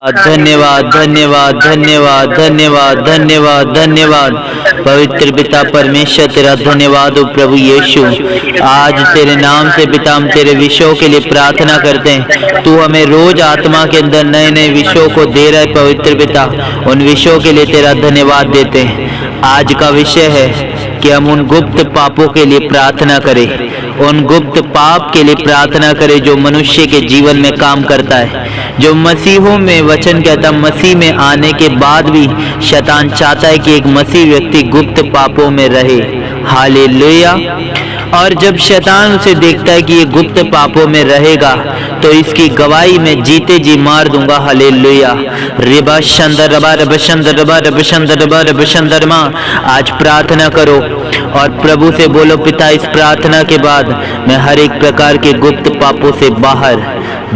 धन्यवाद धन्यवाद धन्यवाद धन्यवाद धन्यवाद धन्यवाद पवित्र पिता परमेश्वर, तेरा धन्यवाद हो प्रभु यीशु। आज तेरे नाम से पिता हम तेरे विषयों के लिए प्रार्थना करते हैं। तू हमें रोज आत्मा के अंदर नए नए विषयों को दे रहा है पवित्र पिता, उन विषयों के लिए तेरा धन्यवाद देते हैं। आज का विषय है कि हम उन गुप्त पापों के लिए प्रार्थना करें, उन गुप्त पाप के लिए प्रार्थना करें जो मनुष्य के जीवन में काम करता है, जो मसीहों में वचन कहता मसीह में आने के बाद भी शैतान चाहता है कि एक मसीह व्यक्ति गुप्त पापों में रहे। हालेलुया। और जब शैतान उसे देखता है कि ये गुप्त पापों में रहेगा तो इसकी गवाही में जीते जी मार दूंगा। हालेलुया। रिबा शंदर रबा रब शंदर रबा रब शंदर रबा रब शंदरमा। आज प्रार्थना करो और प्रभु से बोलो, पिता इस प्रार्थना के बाद मैं हर एक प्रकार के गुप्त पापों से बाहर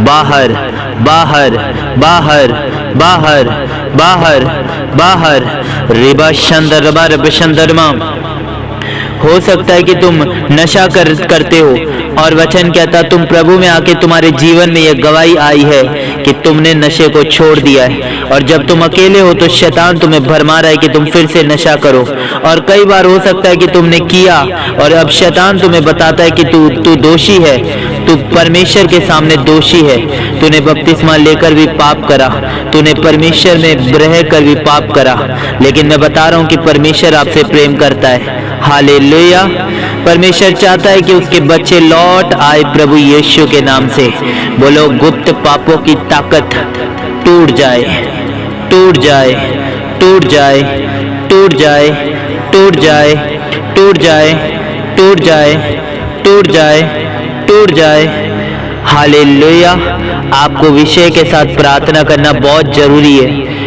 बाहर बाहर बाहर बाहर बाहर बाहर। रिबा शंदर रबा रब शंदरमा। हो सकता है कि तुम नशा करते हो और वचन कहता तुम प्रभु में आके तुम्हारे जीवन में यह गवाही आई है कि तुमने नशे को छोड़ दिया है, और जब तुम अकेले हो तो शैतान तुम्हें भरमा रहा है कि तुम फिर से नशा करो। और कई बार हो सकता है कि तुमने किया और अब शैतान तुम्हें बताता है कि तू दोषी है, तू परमेश्वर के सामने दोषी है, तूने बपतिस्मा लेकर भी पाप करा, तूने परमेश्वर में रह कर भी पाप करा। लेकिन मैं बता रहा हूँ कि परमेश्वर आपसे प्रेम करता है। हालेलुया। परमेश्वर चाहता है कि उसके बच्चे लौट आए प्रभु यीशु के नाम से। बोलो, गुप्त पापों की ताकत टूट जाए, टूट जाए, टूट जाए, टूट जाए, टूट जाए, टूट जाए, टूट जाए, टूट जाए, टूट जाए। हालेलुया। आपको विषय के साथ प्रार्थना करना बहुत जरूरी है,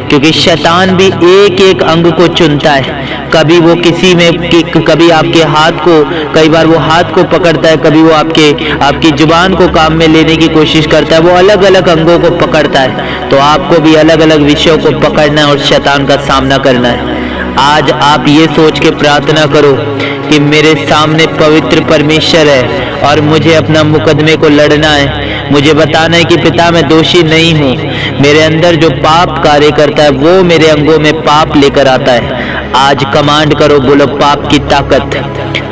क्योंकि शैतान भी एक एक अंग को चुनता है। कभी वो किसी में कभी आपके हाथ को, कई बार वो हाथ को पकड़ता है, कभी वो आपकी जुबान को काम में लेने की कोशिश करता है। वो अलग अलग अंगों को पकड़ता है। तो आपको भी अलग अलग विषयों को पकड़ना है और शैतान का सामना करना है। आज आप ये सोच के प्रार्थना करो कि मेरे सामने पवित्र परमेश्वर है और मुझे अपना मुकदमे को लड़ना है। मुझे बताना है कि पिता मैं दोषी नहीं हूँ। मेरे अंदर जो पाप कार्य करता है वो मेरे अंगों में पाप लेकर आता है। आज कमांड करो, बोलो, पाप की ताकत,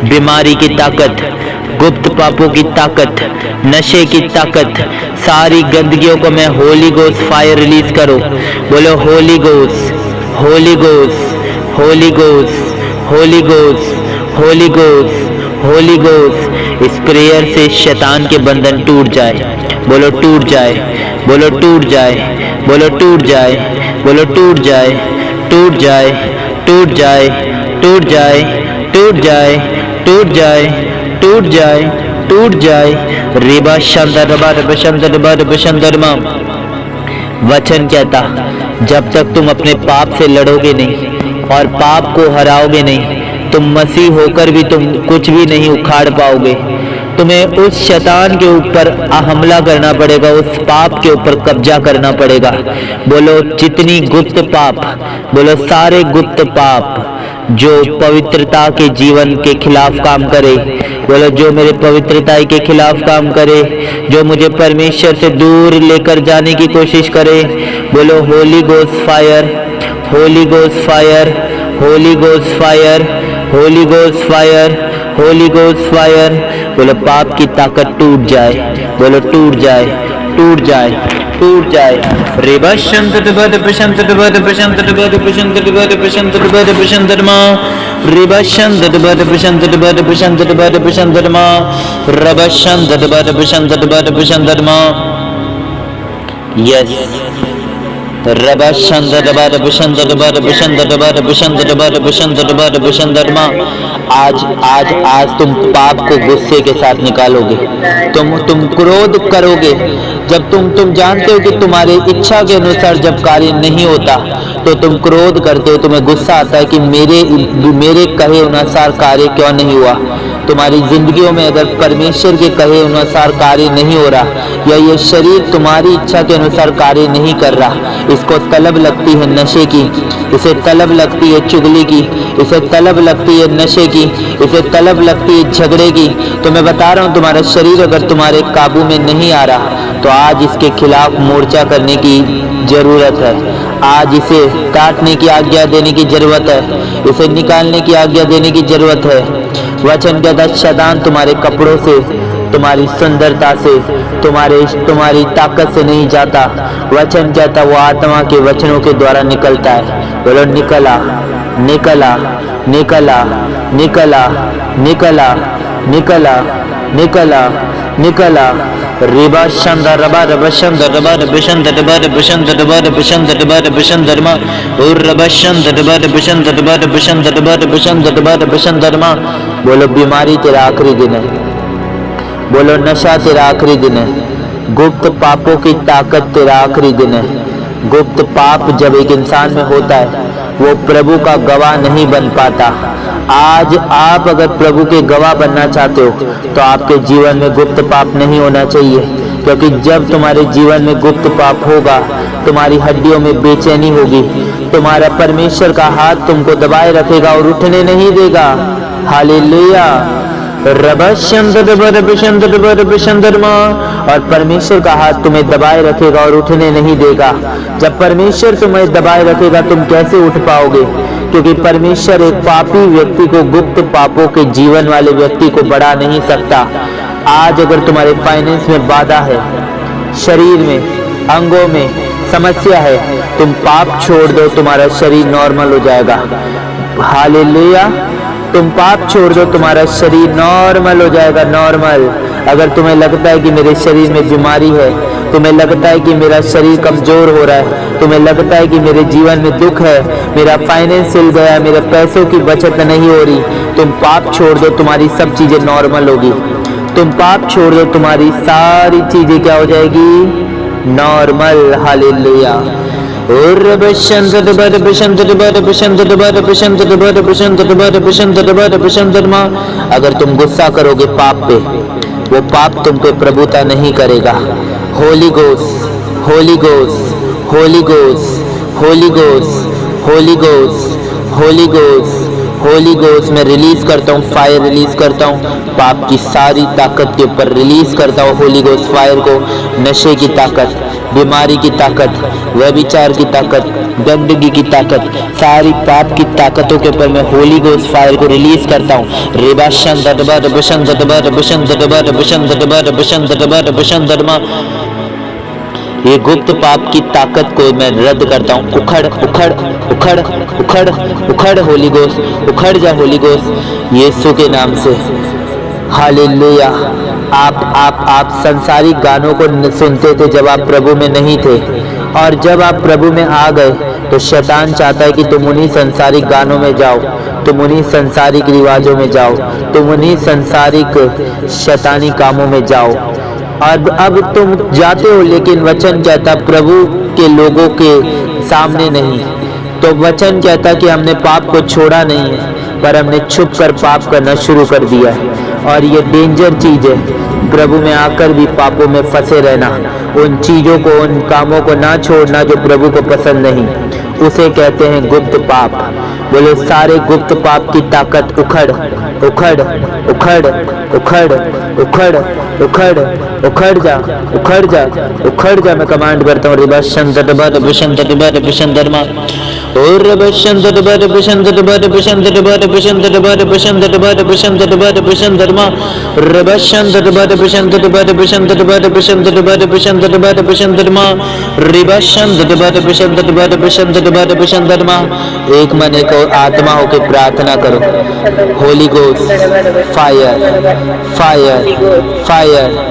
बीमारी की ताकत, गुप्त पापों की ताकत, नशे की ताकत, सारी गंदगियों को मैं होली गोस्ट फायर रिलीज करो। बोलो, Holi ghost, Holi ghost, Holi ghost, Holi ghost, Holi ghost, Holi ghost. इस प्रेयर से शैतान के बंधन टूट जाए। बोलो टूट जाए, बोलो टूट जाए, बोलो टूट जाए, बोलो टूट जाए, टूट जाए, टूट जाए, टूट जाए, टूट जाए, टूट जाए, टूट जाए, टूट जाए। रिबा शंदर रबा रब शंदर रबा रब शंदरमा। वचन कहता जब तक तुम अपने पाप से लड़ोगे नहीं और पाप को हराओगे नहीं, तुम मसीह होकर भी तुम कुछ भी नहीं उखाड़ पाओगे। तुम्हें उस शैतान के ऊपर हमला करना पड़ेगा, उस पाप के ऊपर कब्जा करना पड़ेगा। बोलो, जितनी गुप्त पाप, बोलो सारे गुप्त पाप जो पवित्रता के जीवन के खिलाफ काम करे, बोलो जो मेरे पवित्रता के खिलाफ काम करे, जो मुझे परमेश्वर से दूर लेकर जाने की कोशिश करे। बोलो, Holi ghost fire, Holi ghost fire, Holi ghost fire, Holi ghost fire, Holi ghost fire. बोलो, पाप की ताकत टूट जाए। बोलो, टूट जाए, टूट जाए, टूट जाए। रिबा शंदर बद बशंदर बद बशंदर बद बशंदर बद बशंदर बद बशंदरमा। रिबा शंदर बद बशंदर बद बशंदर बद बशंदरमा। रबा शंदर बद बशंदर बद बशंदरमा। यस। रबा शंदर रबा रब शंदर रबा रब शंदर रबा रब शंदर रबा रब शंदर रबा रब शंदरमा। आज आज आज तुम पाप को गुस्से के साथ निकालोगे। तुम क्रोध करोगे। जब तुम जानते हो कि तुम्हारे इच्छा के अनुसार जब कार्य नहीं होता तो तुम क्रोध करते हो। तुम्हें गुस्सा आता है कि मेरे कहे अनुसार कार्य क्यों नहीं हुआ। तुम्हारी जिंदगियों में अगर परमेश्वर के कहे अनुसार कार्य नहीं हो रहा, या ये शरीर तुम्हारी इच्छा के अनुसार कार्य नहीं कर रहा, इसको तलब लगती है नशे की, इसे तलब लगती है चुगली की, इसे तलब लगती है नशे की, इसे तलब लगती है झगड़े की, तो मैं बता रहा हूँ तुम्हारा शरीर अगर तुम्हारे काबू में नहीं आ रहा, तो आज इसके खिलाफ मोर्चा करने की जरूरत है। आज इसे काटने की आज्ञा देने की जरूरत है, इसे निकालने की आज्ञा देने की जरूरत है। वचन कहता है शैतान तुम्हारे कपड़ों से, तुम्हारी सुंदरता से, तुम्हारी ताकत से नहीं जाता। वचन कहता वो आत्मा के वचनों के द्वारा निकलता है। बोलो निकला निकला निकला निकला निकला निकला निकला निकला। रिबा शंद रबा रबशंद रबा रबशंद रबा रबशंद रबा रबशंद रबा रबशंद रमा और रबशंद रबा रबशंद रबा रबशंद रबा रबशंद रबा रबशंद रमा। बोलो बीमारी तेरा आखिरी दिन है, बोलो नशा तेरा आखिरी दिन है, गुप्त पापों की ताकत तेरा आखिरी दिन है। गुप्त पाप जब एक इंसान में होता है वो प्रभु का गवाह नहीं बन पाता। आज आप अगर प्रभु के गवाह बनना चाहते हो तो आपके जीवन में गुप्त पाप नहीं होना चाहिए, क्योंकि जब तुम्हारे जीवन में गुप्त पाप होगा तुम्हारी हड्डियों में बेचैनी होगी, तुम्हारा परमेश्वर का हाथ तुमको दबाए रखेगा और उठने नहीं देगा। हालेलुया। और परमेश्वर का हाथ तुम्हें दबाए रखेगा और उठने नहीं देगा। जब परमेश्वर तुम्हें दबाए रखेगा तुम कैसे उठ पाओगे? क्योंकि परमेश्वर एक पापी व्यक्ति को, गुप्त पापों के जीवन वाले व्यक्ति को बढ़ा नहीं सकता। आज अगर तुम्हारे फाइनेंस में बाधा है, शरीर में, अंगों में समस्या है, तुम पाप छोड़ दो, तुम्हारा शरीर नॉर्मल हो जाएगा। हालेलुया। तुम पाप छोड़ दो, तुम्हारा शरीर नॉर्मल हो जाएगा, नॉर्मल। अगर तुम्हें लगता है कि मेरे शरीर में बीमारी है, तुम्हें लगता है कि मेरा शरीर कमजोर हो रहा है, तुम्हें लगता है कि मेरे जीवन में दुख है, मेरा फाइनेंस हिल गया, मेरे पैसों की बचत नहीं हो रही, तुम पाप छोड़ दो, तुम्हारी सब चीजें नॉर्मल होगी। तुम पाप छोड़ दो, तुम्हारी सारी चीजें क्या हो जाएगी? नॉर्मल। हालेलुया। अगर तुम गुस्सा करोगे पाप पे, वो पाप तुम पे प्रभुता नहीं करेगा। Holi ghost, Holi ghost, Holi ghost, Holi ghost, Holi ghost, Holi ghost, Holi ghost. मैं रिलीज करता हूँ, फायर रिलीज करता हूँ, पाप की सारी ताकत के ऊपर रिलीज करता हूँ होली गोस्ट फायर को। नशे की ताकत, बीमारी की ताकत, व्यभिचार की ताकत, गंदगी की ताकत, सारी पाप की ताकतों के ऊपर मैं होली गोस्ट फायर को रिलीज करता हूँ। ये गुप्त पाप की ताकत को मैं रद्द करता हूँ। उखड़ उखड़ उखड़ उखड़ उखड़ होली गोस्ट, उखड़ जा होली गोस्ट यीशु के नाम से। हालेलुया। आप संसारिक गानों को सुनते थे जब आप प्रभु में नहीं थे, और जब आप प्रभु में आ गए तो शैतान चाहता है कि तुम उन्हीं संसारिक गानों में जाओ, तुम उन्हीं संसारिक रिवाजों में जाओ, तुम उन्हीं संसारिक शैतानी कामों में जाओ। अब तुम जाते हो, लेकिन वचन कहता प्रभु के लोगों के सामने नहीं। तो वचन कहता कि हमने पाप को छोड़ा नहीं है, पर हमने छुप कर पाप करना शुरू कर दिया है। और ये डेंजर चीज है, प्रभु में आकर भी पापों में फंसे रहना, उन चीजों को, उन कामों को ना छोड़ना जो प्रभु को पसंद नहीं, उसे कहते हैं गुप्त पाप। बोले सारे गुप्त पाप की ताकत उखड़ उखड़ उखड़ उखड़ उखड़ उखड़ उखड़ जा, उखड़ जा, उखड़ जा। मैं कमांड करता हूँ एक मन एक आत्मा होके प्रार्थना करो। Holi ghost fire fire fire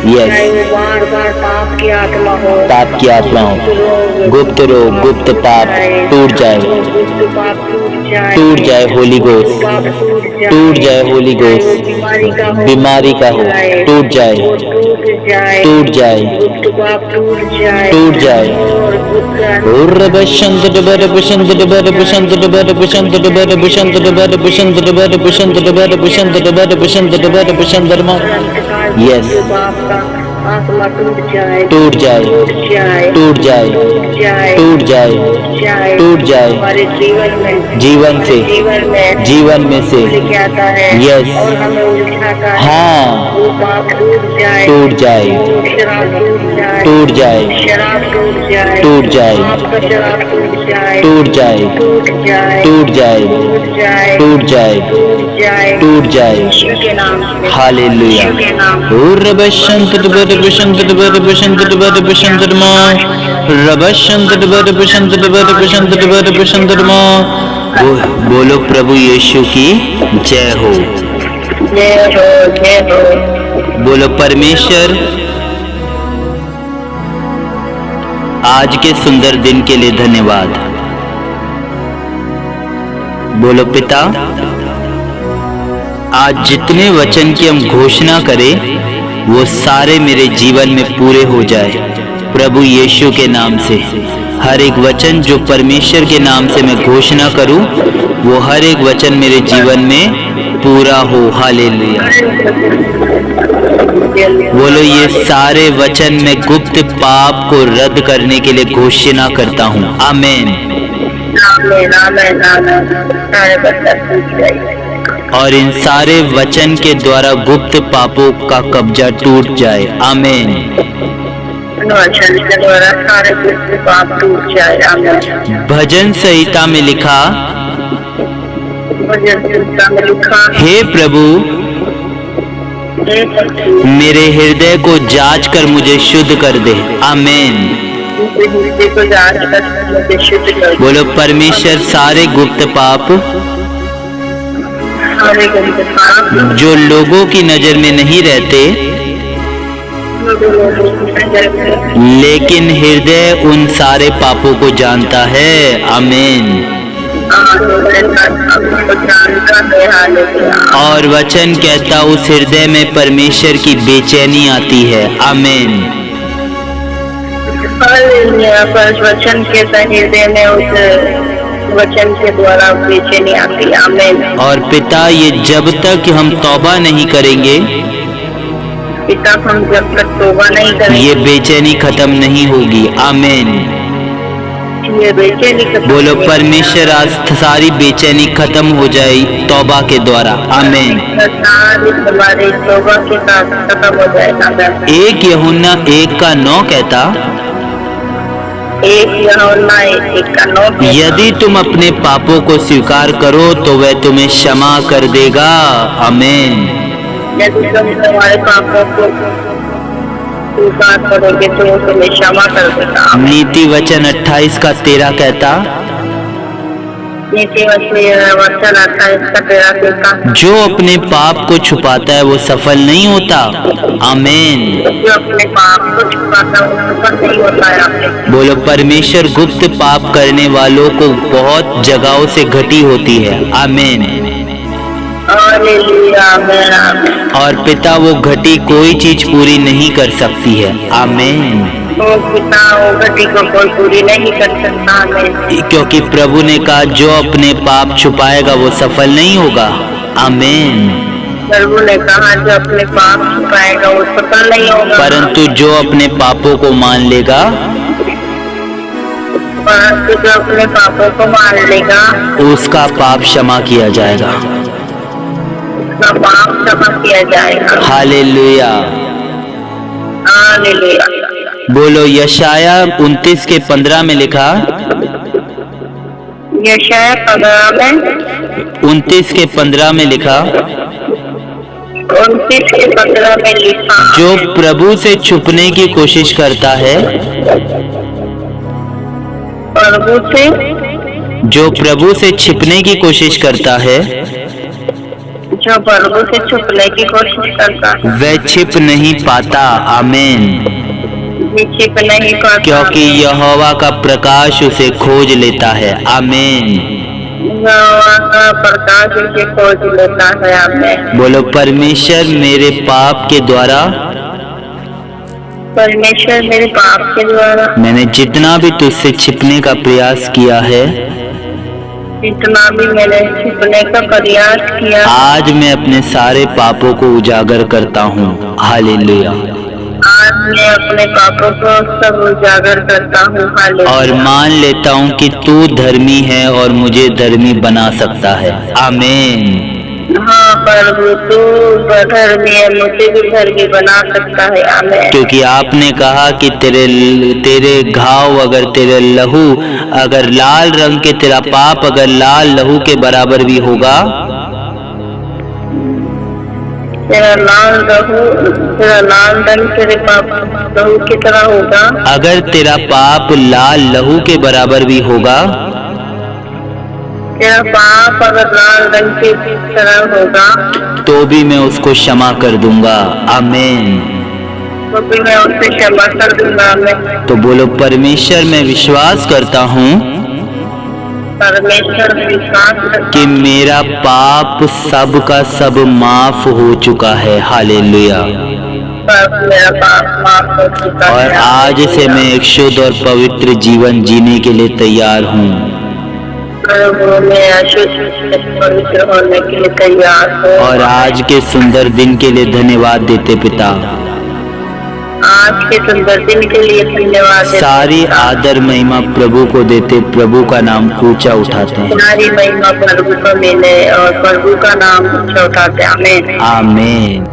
Yes. चाहे वो बार बार पाप की आत्मा हो, पाप की आत्मा हो, गुप्त रोग, गुप्त पाप टूट जाए, गुप्त पाप टूट जाए होली घोस्ट, टूट जाए होली घोस्ट, बीमारी का हो, टूट जाए, टूट जाए, टूट जाए। और बसंत डबर बसंत डबर बसंत डबर बसंत डबर बसंत डबर बसंत डबर बसंत डबर बसंत डबर बसंत डबर बसंत डरमा। यस, आत्मा टूट जाए, टूट जाए, टूट जाए, टूट जाए, टूट जाए हमारे जीवन में, जीवन से, जीवन में से। लेके आता है यस, और हमें उठाता है। हाँ, वो पाप टूट जाए, टूट जाए, शराब टूट जाए, टूट जाए, शराब टूट जाए, टूट जाए, आपका शराब टूट जाए, टूट जाए, टूट जाए, टूट जाए, टूट जाए, टूट जाए, टूट जाए, टूट जाए। यीशु के नाम से, हालेलुया। यीशु के नाम से। और बसंत डबर बसंत डबर बसंत डबर बसंत डरमा, रबसंत डबर बसंत डबर बसंत डबर बसंत डरमा। बोलो प्रभु यीशु की जय हो, जय हो, जय हो। बोलो परमेश्वर आज के सुंदर दिन के लिए धन्यवाद। बोलो पिता, आज जितने वचन की हम घोषणा करें वो सारे मेरे जीवन में पूरे हो जाए प्रभु यीशु के नाम से। हर एक वचन जो परमेश्वर के नाम से मैं घोषणा करूं वो हर एक वचन मेरे जीवन में पूरा हो। हालेलुया। बोलो ये सारे वचन मैं गुप्त पाप को रद्द करने के लिए घोषणा करता हूँ। आमीन। आमीन, आमीन, आमीन। सारे बच्चे टूट जाए और इन सारे वचन के द्वारा गुप्त पापों का कब्जा टूट जाए। आमीन। वचन के द्वारा सारे गुप्त पाप टूट जाए। आमीन। भजन संहिता में लिखा, भजन संहिता में लिखा, हे प्रभु मेरे हृदय को जांच कर मुझे शुद्ध कर दे। आमीन। हृदय को जांच कर मुझे शुद्ध कर दे। बोलो परमेश्वर सारे गुप्त पाप सारे गुप्त पाप जो लोगों की नजर में नहीं रहते लेकिन हृदय उन सारे पापों को जानता है। आमीन। और वचन कहता उस हृदय में परमेश्वर की बेचैनी आती है। आमीन। वचन के हृदय में उस वचन के द्वारा बेचैनी आती है। आमीन। और पिता ये जब तक हम तौबा नहीं करेंगे, पिता हम जब तक तौबा नहीं करेंगे, ये बेचैनी खत्म नहीं होगी। आमीन। ये बेचैनी खत्म बोलो परमेश्वर आज सारी बेचैनी खत्म हो जाए तौबा के द्वारा। आमीन। हमारे तौबा के साथ खत्म हो जाएगा। 1 यूहन्ना 1:9 कहता, 1 यूहन्ना 1:9 यदि तुम अपने पापों को स्वीकार करो तो वह तुम्हें क्षमा कर देगा। आमीन। यदि तुम तुम्हारे पापों को स्वीकार करोगे तो वो तुम्हें क्षमा कर देगा। नीति वचन 28:13 कहता, नीति वचन 28:13 कहता, जो अपने पाप को छुपाता है वो सफल नहीं होता। आमीन। जो अपने पाप को छुपाता है वो सफल नहीं होता है। आमीन। बोलो परमेश्वर गुप्त पाप करने वालों को बहुत जगहों से घटी होती है। आमीन। हालेलुया। आमीन, आमीन। और पिता वो घटी कोई चीज पूरी नहीं कर सकती है। आमीन। वो पिता वो घटी को कोई पूरी नहीं कर सकता। आमीन। क्योंकि प्रभु ने कहा जो अपने पाप छुपाएगा वो सफल नहीं होगा। आमीन। प्रभु ने कहा जो अपने पाप छुपाएगा वो सफल नहीं होगा, परंतु जो अपने पापों को मान लेगा, परंतु जो अपने पापों को मान लेगा उसका पाप क्षमा किया जाएगा। उसका पाप क्षमा किया जाएगा। हालेलुया। हालेलुया। बोलो यशाया 29:15 में लिखा, यशाया 15 में 29:15 में लिखा, 29:15 में लिखा, जो प्रभु से छुपने की कोशिश करता है, प्रभु से जो प्रभु से छिपने की कोशिश करता है जो प्रभु से छुपने की कोशिश करता है वह छिप नहीं पाता। आमीन। ये छिप नहीं पाता, क्योंकि यहोवा का प्रकाश उसे खोज लेता है। आमीन। यहोवा का प्रकाश उसे खोज लेता है। आमीन। बोलो, परमेश्वर मेरे पाप के द्वारा, परमेश्वर मेरे पाप के द्वारा मैंने जितना भी तुझसे छिपने का प्रयास किया है, जितना भी मैंने छिपने का प्रयास किया, आज मैं अपने सारे पापों को उजागर करता हूँ। हालेलुया। आज मैं अपने पापों को सब उजागर करता हूँ। हालेलुया। और मान लेता हूँ कि तू धर्मी है और मुझे धर्मी बना सकता है। आमीन। हाँ प्रभु, तू धर्मी है, मुझे भी धर्मी बना सकता है। आमीन। क्योंकि आपने कहा कि तेरे घाव अगर तेरे लहू अगर लाल रंग के, तेरा पाप अगर लाल लहू के बराबर भी होगा, तेरा लाल रंग तेरे पाप लहू की तरह होगा। अगर तेरा पाप लाल लहू के बराबर भी होगा, तेरा पाप अगर लाल रंग की तरह होगा, तो भी मैं उसको क्षमा कर दूंगा। आमीन। तो भी मैं उससे क्षमा कर दूंगा। मैं तो बोलो, परमेश्वर मैं विश्वास करता हूँ परमेश्वर विश्वास करता कि मेरा पाप सब का सब माफ हो चुका है। हालेलुया। मेरा पाप माफ हो चुका और है। आज से मैं एक शुद्ध और पवित्र जीवन जीने के लिए तैयार हूँ। प्रभु, मैं अशुद्ध पवित्र होने के लिए तैयार हूँ। और आज के सुंदर दिन के लिए धन्यवाद देते पिता। आज के सुंदर दिन के लिए धन्यवाद देते। सारी आदर महिमा प्रभु को देते, प्रभु का नाम ऊंचा उठाते हैं। सारी महिमा प्रभु को मिले और प्रभु का नाम ऊंचा उठाते। आमीन। आमीन।